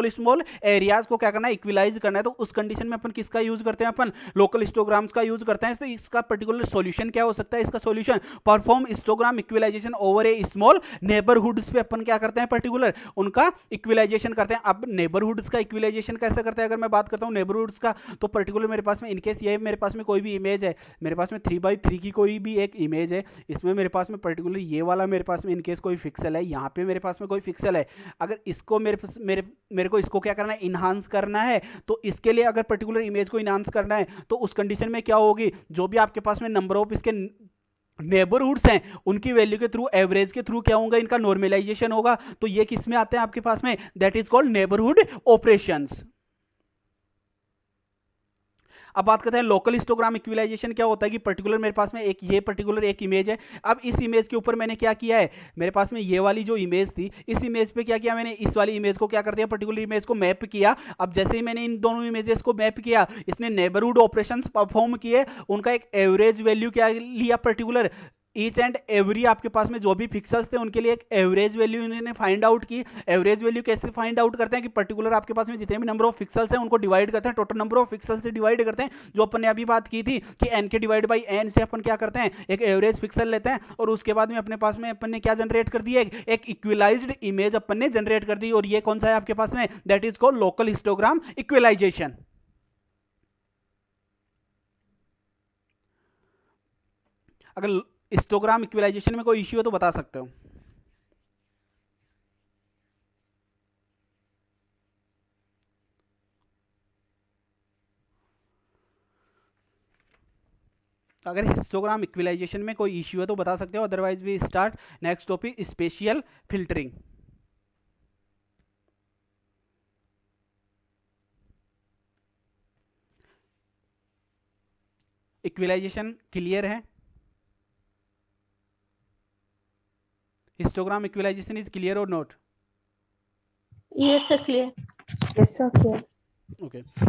स्मॉल एरियाज को क्या करना है इक्विलाइज करना है। तो उस कंडीशन में अपन किसका यूज करते हैं, अपन लोकल हिस्टोग्राम्स का यूज करते हैं। तो इसका पर्टिकुलर सॉल्यूशन क्या हो सकता है, इसका solution perform histogram equalization over a small neighbourhoods पे अपन क्या करते हैं पर्टिकुलर उनका इक्विलाइजेशन करते हैं। अब नेबरहुड्स का इक्विलाइजेशन कैसे करते हैं, अगर मैं बात करता हूँ नेबरहुड्स का, तो पर्टिकुलर मेरे पास में इनकेस ये मेरे पास में कोई भी इमेज है, मेरे पास में 3x3 की कोई भी एक इमेज है, इसमें मेरे पास में पर्टिकुलर ये वाला मेरे पास में इनकेस कोई पिक्सल है, यहाँ पे मेरे पास में कोई पिक्सल है, अगर इसको मेरे को इसको क्या करना है इनहांस करना है, तो इसके लिए अगर पर्टिकुलर इमेज को इनहांस करना है तो उस कंडीशन में क्या होगी, जो भी आपके पास में नंबर ऑफ इसके नेबरहुड्स हैं उनकी वैल्यू के थ्रू एवरेज के थ्रू क्या होगा, इनका नॉर्मलाइजेशन होगा। तो ये किस में आते हैं आपके पास में, that is called neighbourhood operations. अब बात करते हैं लोकल हिस्टोग्राम इक्विलाइजेशन क्या होता है कि पर्टिकुलर मेरे पास में एक ये पर्टिकुलर एक इमेज है। अब इस इमेज के ऊपर मैंने क्या किया है, मेरे पास में ये वाली जो इमेज थी, इस इमेज पे क्या किया मैंने, इस वाली इमेज को क्या कर दिया पर्टिकुलर इमेज को मैप किया। अब जैसे ही मैंने इन दोनों इमेजेस को मैप किया, इसने नेबरहुड ऑपरेशंस परफॉर्म किए, उनका एक एवरेज वैल्यू क्या लिया पर्टिकुलर ईच एंड एवरी आपके पास में जो भी पिक्सल्स थे उनके लिए एक एवरेज वैल्यू इन्होंने फाइंड आउट की। एवरेज वैल्यू कैसे फाइंड आउट करते हैं कि पर्टिकुलर आपके पास में जितने भी नंबर ऑफ पिक्सल्स हैं उनको डिवाइड करते हैं, टोटल नंबर ऑफ पिक्सल्स से डिवाइड करते हैं, जो अपन ने अभी बात की थी कि n के डिवाइड बाई n से अपन क्या करते हैं एक एवरेज पिक्सल लेते हैं, और उसके बाद में अपने पास में अपन ने क्या जनरेट कर दिया, एक इक्विलाइज्ड इमेज अपन ने जनरेट कर दी। और ये कौन सा है आपके पास में, that is called local histogram equalisation. अगर हिस्टोग्राम इक्विलाइजेशन में कोई इश्यू हो तो बता सकते हो। अगर हिस्टोग्राम इक्विलाइजेशन में कोई इश्यू है तो बता सकते हो, otherwise we start next topic spatial filtering. Equalization clear है? हिस्टोग्राम इक्विलाइजेशन इज क्लियर और not? Yes, sir, clear. Yes, sir. Yes.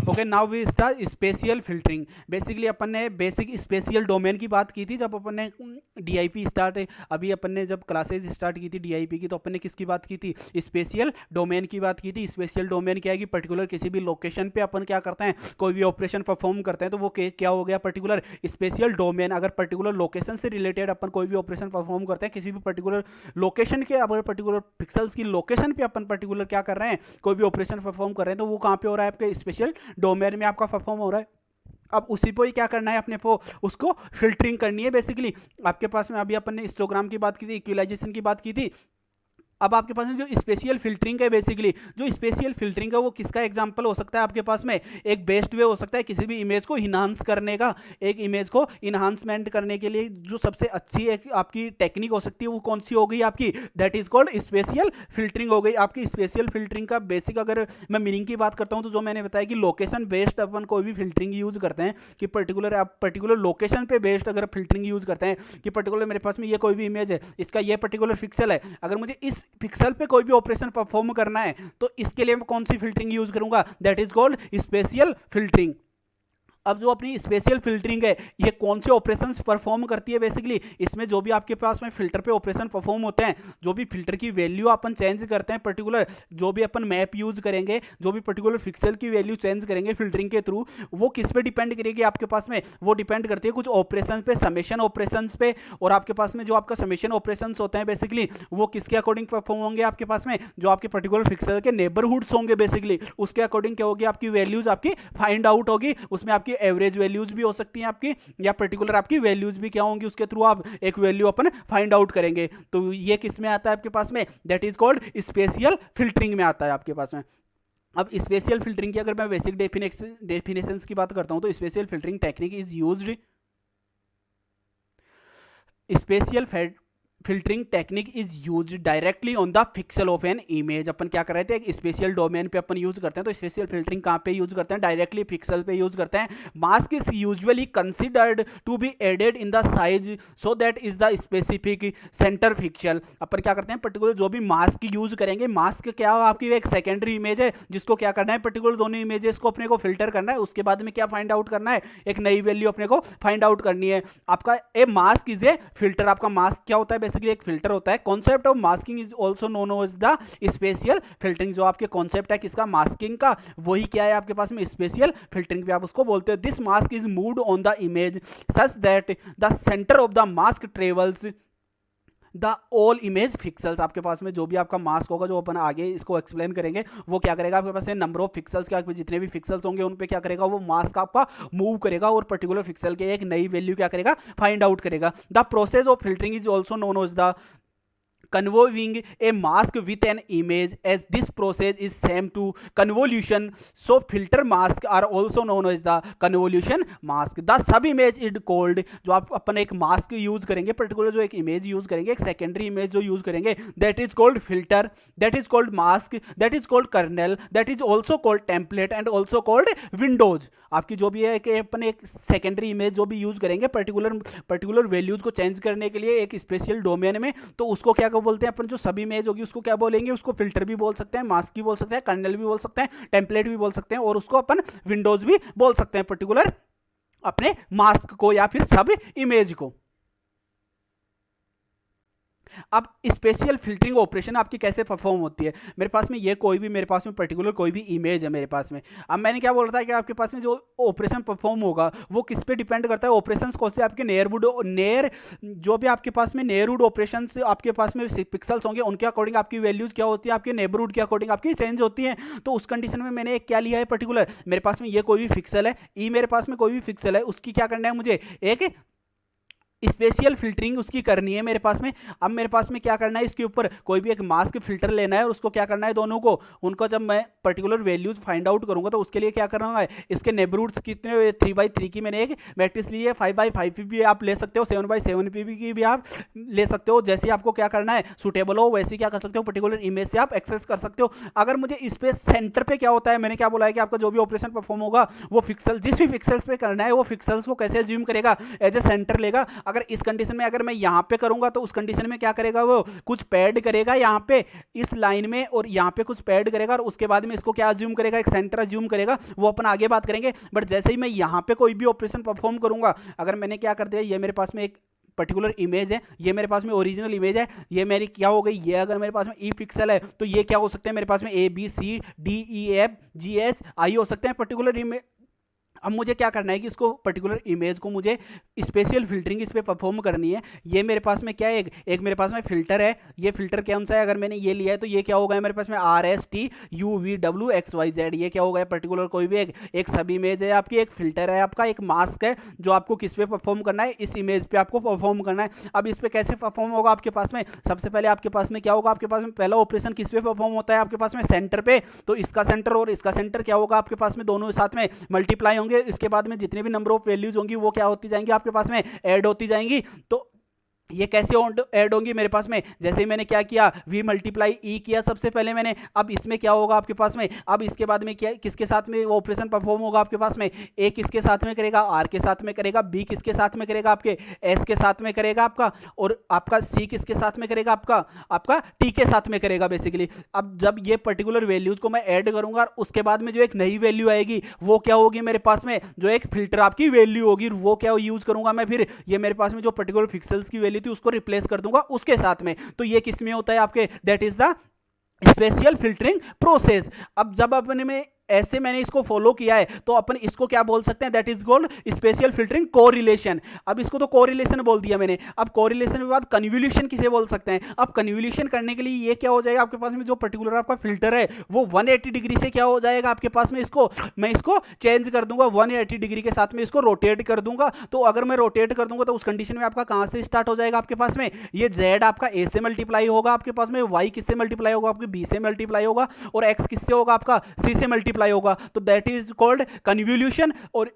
Okay now we start spatial filtering. Basically अपन ने बेसिक स्पेशियल डोमेन की बात की थी जब अपन ने डीआईपी स्टार्ट, अभी अपन ने जब क्लासेज स्टार्ट की थी डीआईपी की, तो अपन ने किसकी बात की थी? स्पेशियल डोमेन की बात की थी। स्पेशियल डोमेन क्या है कि पर्टिकुलर किसी भी लोकेशन पे अपन क्या करते हैं, कोई भी ऑपरेशन परफॉर्म करते हैं, तो वो क्या हो गया? Particular spatial domain. अगर पर्टिकुलर लोकेशन से रिलेटेड अपन कोई भी ऑपरेशन परफॉर्म करते हैं, किसी भी पर्टिकुलर लोकेशन के, अगर पर्टिकुलर पिक्सल्स की लोकेशन पे अपन पर्टिकुलर क्या कर रहे हैं, कोई भी ऑपरेशन परफॉर्म कर रहे हैं, तो वो कहाँ पे हो रहा है? आपके स्पेशल डोमेन में आपका परफॉर्म हो रहा है। अब उसी पे ही क्या करना है अपने को? उसको फिल्टरिंग करनी है। बेसिकली आपके पास में अभी अपन ने हिस्टोग्राम की बात की थी, इक्विलाइजेशन की बात की थी। अब आपके पास में जो स्पेशियल फिल्टरिंग है, बेसिकली जो स्पेशियल फिल्टरिंग है वो किसका एग्जांपल हो सकता है? आपके पास में एक बेस्ट वे हो सकता है किसी भी इमेज को इन्हांस करने का। एक इमेज को इन्हांसमेंट करने के लिए जो सबसे अच्छी एक आपकी टेक्निक हो सकती है वो कौन सी हो गई आपकी? That is called spatial filtering हो गई आपकी। स्पेशियल फिल्टरिंग का बेसिक अगर मैं मीनिंग की बात करता हूँ तो जो मैंने बताया कि लोकेशन बेस्ड अपन कोई भी फिल्टरिंग यूज करते हैं, कि पर्टिकुलर आप पर्टिकुलर लोकेशन पे बेस्ड अगर फिल्टरिंग यूज करते हैं, कि पर्टिकुलर मेरे पास में ये कोई भी इमेज है, इसका ये पर्टिकुलर पिक्सल है, अगर मुझे इस पिक्सल पे कोई भी ऑपरेशन परफॉर्म करना है तो इसके लिए मैं कौन सी फिल्टरिंग यूज करूंगा? That is called spatial filtering. अब जो अपनी स्पेशियल फिल्टरिंग है ये कौन से ऑपरेशंस परफॉर्म करती है? बेसिकली इसमें जो भी आपके पास में फिल्टर पे ऑपरेशन परफॉर्म होते हैं, जो भी फिल्टर की वैल्यू अपन चेंज करते हैं, पर्टिकुलर जो भी अपन मैप यूज करेंगे, जो भी पर्टिकुलर पिक्सल की वैल्यू चेंज करेंगे फिल्टरिंग के थ्रू, वो किस पे डिपेंड करेगी आपके पास में? वो डिपेंड करती है कुछ ऑपरेशन पे, समेशन ऑपरेशंस पे। और आपके पास में जो आपका समेशन ऑपरेशंस होते हैं बेसिकली वो किसके अकॉर्डिंग परफॉर्म होंगे? आपके पास में जो आपके पर्टिकुलर पिक्सल के नेबरहुड्स होंगे बेसिकली उसके अकॉर्डिंग क्या होगी? आपकी वैल्यूज आपकी फाइंड आउट होगी। उसमें आपकी एवरेज वैल्यूज भी हो सकती हैं आपकी, या पर्टिकुलर आपकी वैल्यूज भी क्या होंगी, उसके थ्रू आप एक वैल्यू अपन फाइंड आउट करेंगे। तो ये किस में आता है आपके पास में? That is called spatial filtering में आता है आपके पास में। अब स्पेशियल फिल्टरिंग की अगर मैं बेसिक डेफिनेशंस की बात करता हूं तो spatial filtering technique is used, spatial filtering technique is use directly on the pixel of an image. अपन क्या कर रहे थे? एक स्पेशल डोमेन पे अपन यूज करते हैं, तो स्पेशल फिल्टरिंग कहाँ पे यूज करते हैं? डायरेक्टली पिक्सल पे यूज करते हैं। Mask is usually considered to be added in the size so that is the specific centre pixel. अपन क्या करते हैं? पर्टिकुलर जो भी मास्क यूज करेंगे, मास्क क्या हो? आपकी एक सेकेंडरी इमेज है जिसको क्या करना है? पर्टिकुलर दोनों इमेजेस को अपने को फिल्टर करना है। उसके बाद में क्या फाइंड आउट करना है? एक नई वैल्यू अपने को फाइंड आउट करनी है। आपका a mask is a filter. आपका मास्क क्या होता है? बेसिकली एक फिल्टर होता है। Concept of masking is also known as the spatial filtering. जो आपके कॉन्सेप्ट है किसका? मास्किंग का, वही क्या है आपके पास में? स्पेशियल फिल्टरिंग भी आप उसको बोलते हो। This mask is moved on the image such that the centre of the mask travels the all image pixels. आपके पास में जो भी आपका मास्क होगा, जो अपन आगे इसको एक्सप्लेन करेंगे, वो क्या करेगा? आपके पास नंबर ऑफ पिक्सल्स के जितने भी पिक्सल्स होंगे उन पे क्या करेगा? वो मास्क आपका मूव करेगा और पर्टिकुलर पिक्सल के एक नई वैल्यू क्या करेगा? फाइंड आउट करेगा। The process of filtering is also known as the convolving a mask with an image, as this process is same to convolution, so filter masks are also known as the convolution mask. The sub image is called, जो आप अपन एक mask use करेंगे, particular जो एक image use करेंगे, एक secondary image जो use करेंगे, that is called filter, that is called mask, that is called kernel, that is also called template and also called windows. आपकी जो भी है कि अपन एक सेकेंडरी इमेज जो भी यूज करेंगे पर्टिकुलर वैल्यूज को चेंज करने के लिए एक स्पेशल डोमेन में, तो उसको क्या बोलते हैं अपन? जो सब इमेज होगी उसको क्या बोलेंगे? उसको फिल्टर भी बोल सकते हैं, मास्क भी बोल सकते हैं, कर्नल भी बोल सकते हैं, टेम्पलेट भी बोल सकते हैं, और उसको अपन विंडोज भी बोल सकते हैं, पर्टिकुलर अपने मास्क को या फिर सब इमेज को। अब स्पेशियल फिल्टरिंग ऑपरेशन आपकी कैसे परफॉर्म होती है? मेरे पास में ये कोई भी, मेरे पास में पर्टिकुलर कोई भी इमेज है मेरे पास में। अब मैंने क्या बोल रहा था कि आपके पास में जो ऑपरेशन परफॉर्म होगा वो किस पे डिपेंड करता है? ऑपरेशंस कौन से? आपके जो भी आपके पास में नेयरहुड ऑपरेशंस आपके पास में पिक्सल्स होंगे उनके अकॉर्डिंग आपकी वैल्यूज क्या होती है? आपके नेबरहुड के अकॉर्डिंग आपकी चेंज होती है। तो उस कंडीशन में मैंने एक क्या लिया है? पर्टिकुलर मेरे पास में ये कोई भी पिक्सल है, ई मेरे पास में कोई भी पिक्सल है, उसकी क्या करना है मुझे? एक स्पेशल फिल्टरिंग उसकी करनी है मेरे पास में। अब मेरे पास में क्या करना है, इसके ऊपर कोई भी एक मास्क फिल्टर लेना है और उसको क्या करना है, दोनों को उनको जब मैं पर्टिकुलर वैल्यूज फाइंड आउट करूंगा तो उसके लिए क्या करना है, इसके नेबरहुड्स कितने 3x3 की मैंने एक मैट्रिक्स ली है, 5x5 की भी आप ले सकते हो, 7x7 की भी आप ले सकते हो। जैसे आपको क्या करना है सूटेबल हो वैसे क्या कर सकते हो, पर्टिकुलर इमेज से आप एक्सेस कर सकते हो। अगर मुझे इस पे सेंटर पे क्या होता है, मैंने क्या बोला है कि आपका जो भी ऑपरेशन परफॉर्म होगा वो फिक्सल जिस भी फिक्सल्स पे करना है वो फिक्सल्स को कैसे अज्यूम करेगा, एज ए सेंटर लेगा। अगर इस कंडीशन में अगर मैं यहाँ पे करूंगा तो उस कंडीशन में क्या करेगा, वो कुछ पैड करेगा यहाँ पे इस लाइन में और यहाँ पे कुछ पैड करेगा और उसके बाद में इसको क्या अज्यूम करेगा, एक सेंटर अज्यूम करेगा। वो अपन आगे बात करेंगे। बट जैसे ही मैं यहाँ पे कोई भी ऑपरेशन परफॉर्म करूंगा, अगर मैंने क्या कर दिया, ये मेरे पास में एक पर्टिकुलर इमेज है, ये मेरे पास में ओरिजिनल इमेज है, ये मेरी क्या हो गई, ये अगर मेरे पास में ई पिक्सल है तो ये क्या हो सकते हैं मेरे पास में ABCDEFGHI हो सकते हैं पर्टिकुलर इमेज। अब मुझे क्या करना है कि इसको पर्टिकुलर इमेज को मुझे स्पेशल फिल्टरिंग इस पे परफॉर्म करनी है। ये मेरे पास में क्या है, एक मेरे पास में फिल्टर है, ये फिल्टर कौन सा है, अगर मैंने ये लिया है तो ये क्या होगा मेरे पास में RSTUVWXYZ, ये क्या होगा पर्टिकुलर कोई भी एक सब इमेज है आपकी, एक फिल्टर है आपका, एक मास्क है जो आपको किस पे परफॉर्म करना है, इस इमेज पे आपको परफॉर्म करना है। अब इस पे कैसे परफॉर्म होगा आपके पास में, सबसे पहले आपके पास में क्या होगा, आपके पास में पहला ऑपरेशन किस पे परफॉर्म होता है आपके पास में सेंटर पे, तो इसका सेंटर और इसका सेंटर क्या होगा आपके पास में दोनों साथ में मल्टीप्लाई होंगे। इसके बाद में जितने भी नंबर ऑफ वैल्यूज होंगी वो क्या होती जाएंगी आपके पास में ऐड होती जाएंगी। तो ये कैसे ऐड होंगी मेरे पास में, जैसे ही मैंने क्या किया v मल्टीप्लाई ई किया सबसे पहले मैंने, अब इसमें क्या होगा आपके पास में, अब इसके बाद में क्या किसके साथ में वो ऑपरेशन परफॉर्म होगा आपके पास में, ए किसके साथ में करेगा, आर के साथ में करेगा, बी किसके साथ में करेगा आपके एस के साथ में करेगा आपका, और आपका सी किसके साथ में करेगा आपका टी के साथ में करेगा बेसिकली। अब जब ये पर्टिकुलर वैल्यूज को मैं ऐड करूंगा उसके बाद में जो एक नई वैल्यू आएगी वो क्या होगी मेरे पास में, जो एक फिल्टर आपकी वैल्यू होगी वो क्या यूज करूंगा मैं, फिर ये मेरे पास में जो पर्टिकुलर पिक्सल्स की वैल्यू थी उसको रिप्लेस कर दूंगा उसके साथ में। तो ये किस में होता है आपके, that is the special filtering process. अब जब अपने में ऐसे मैंने इसको फॉलो किया है तो अपन इसको क्या बोल सकते हैं, that is called special filtering correlation. अब इसको तो कोरिलेशन बोल दिया मैंने, अब कोरिलेशन के बाद कन्वोल्यूशन किसे बोल सकते हैं। अब कन्वोल्यूशन करने के लिए ये क्या हो जाएगा आपके पास में, जो पर्टिकुलर आपका फिल्टर है वो 180 डिग्री से क्या हो जाएगा आपके पास में, इसको मैं इसको चेंज कर दूंगा 180 डिग्री के साथ में इसको रोटेट कर दूंगा। तो अगर मैं रोटेट कर दूंगा तो उस कंडीशन में आपका कहां से स्टार्ट हो जाएगा आपके पास में, ये जेड आपका ए से मल्टीप्लाई होगा आपके पास में, वाई किससे मल्टीप्लाई होगा आपके बी से मल्टीप्लाई होगा, और एक्स किससे होगा आपका सी से मल्टीप्लाई होगा। तो दैट इज कॉल्ड कन्वोल्यूशन। और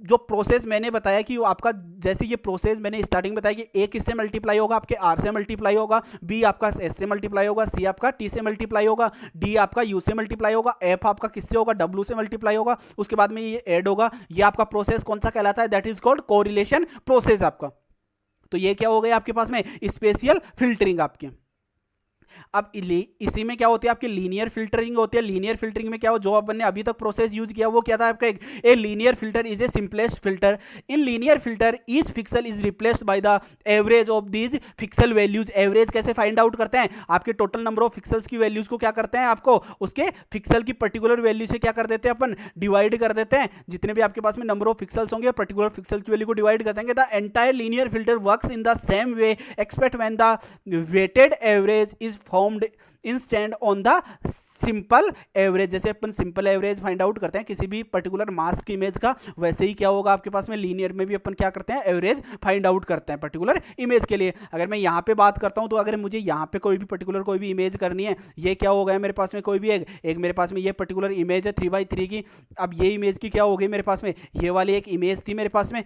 जो प्रोसेस मैंने बताया कि आपका, जैसे ये प्रोसेस मैंने स्टार्टिंग बताया कि ए किससे मल्टीप्लाई होगा आपके आर से मल्टीप्लाई होगा, बी आपका एस से मल्टीप्लाई होगा, सी आपका टी से मल्टीप्लाई होगा, डी आपका यू से मल्टीप्लाई होगा, एफ आपका किससे होगा डब्ल्यू से मल्टीप्लाई होगा, उसके बाद में ये ऐड होगा। ये आपका प्रोसेस कौन सा कहलाता है, that is called correlation process आपका। तो ये क्या हो गया आपके पास में स्पेशल फिल्टरिंग आपके। अब इसी में क्या होती है आपकी लीनियर फिल्टरिंग होती है। लीनियर फिल्टरिंग में क्या हो, जो अपन ने अभी तक प्रोसेस यूज किया वो क्या था आपका, a linear filter is a simplest filter. In linear filter each pixel is replaced by the average of these pixel values. Average कैसे फाइंड आउट करते हैं, आपके टोटल नंबर ऑफ पिक्सल्स की वैल्यूज को क्या करते हैं, आपको उसके पिक्सल की पर्टिकुलर वैल्यू से क्या कर देते हैं अपन, डिवाइड कर देते हैं। जितने भी आपके पास में नंबर ऑफ पिक्सल्स होंगे पर्टिकुलर पिक्सल की वैल्यू को डिवाइड कर देंगे। The entire linear filter works in the same way except when the weighted average is formed instant on the simple average. जैसे अपन सिंपल एवरेज फाइंड आउट करते हैं किसी भी पर्टिकुलर मास की इमेज का, वैसे ही क्या होगा आपके पास में लीनियर में भी अपन क्या करते हैं, एवरेज फाइंड आउट करते हैं पर्टिकुलर इमेज के लिए। अगर मैं यहाँ पे बात करता हूँ तो अगर मुझे यहाँ पे कोई भी पर्टिकुलर कोई भी इमेज करनी है, ये क्या हो गया मेरे पास में कोई भी एक मेरे पास में ये पर्टिकुलर इमेज है 3x3 की। अब ये इमेज की क्या हो गई मेरे पास में, ये वाली एक इमेज थी मेरे पास में,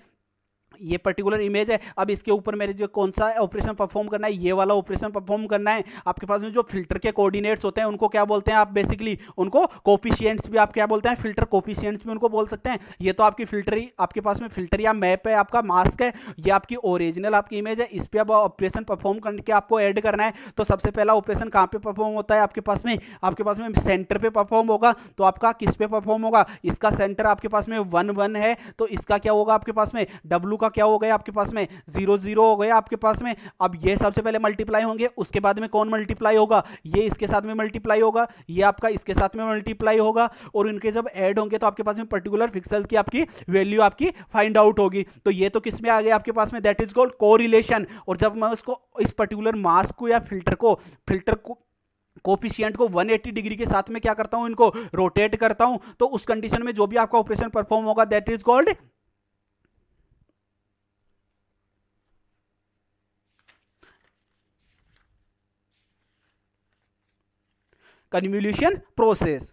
ये पर्टिकुलर इमेज है। अब इसके ऊपर मेरे जो कौन सा ऑपरेशन परफॉर्म करना है, ये वाला ऑपरेशन परफॉर्म करना है। आपके पास में जो फिल्टर के कोऑर्डिनेट्स होते हैं उनको क्या बोलते हैं आप, बेसिकली उनको कोफिशिएंट्स भी आप क्या बोलते हैं, फिल्टर कोफिशिएंट्स भी उनको बोल सकते हैं। ये तो आपकी फिल्टर ही आपके पास में फिल्टर या मैप है, आपका मास्क है, ये आपकी ओरिजिनल आपकी इमेज है। इस पर अब ऑपरेशन परफॉर्म करके आपको ऐड करना है। तो सबसे पहला ऑपरेशन कहाँ पे परफॉर्म होता है आपके पास में सेंटर पे परफॉर्म होगा। तो आपका किस पे परफॉर्म होगा, इसका सेंटर आपके पास में 1 1 है, तो इसका क्या होगा आपके पास में, डब्ल्यू का क्या हो गया आपके पास में 0 0 हो गया आपके पास में। अब ये सबसे पहले मल्टीप्लाई होंगे, उसके बाद में कौन मल्टीप्लाई होगा, ये इसके साथ में मल्टीप्लाई होगा, ये आपका इसके साथ में मल्टीप्लाई होगा, और इनके जब ऐड होंगे तो आपके पास में पर्टिकुलर पिक्सल की आपकी वैल्यू आपकी फाइंड आउट होगी। तो ये तो किस में आ गया आपके पास में, दैट इज कॉल्ड कोरिलेशन। और जब मैं उसको इस पर्टिकुलर मास्क को या फिल्टर को कोफिशिएंट को 180 डिग्री के साथ में क्या करता हूं, इनको रोटेट करता हूं, तो उस कंडीशन में जो भी आपका ऑपरेशन परफॉर्म होगा that is called convolution process.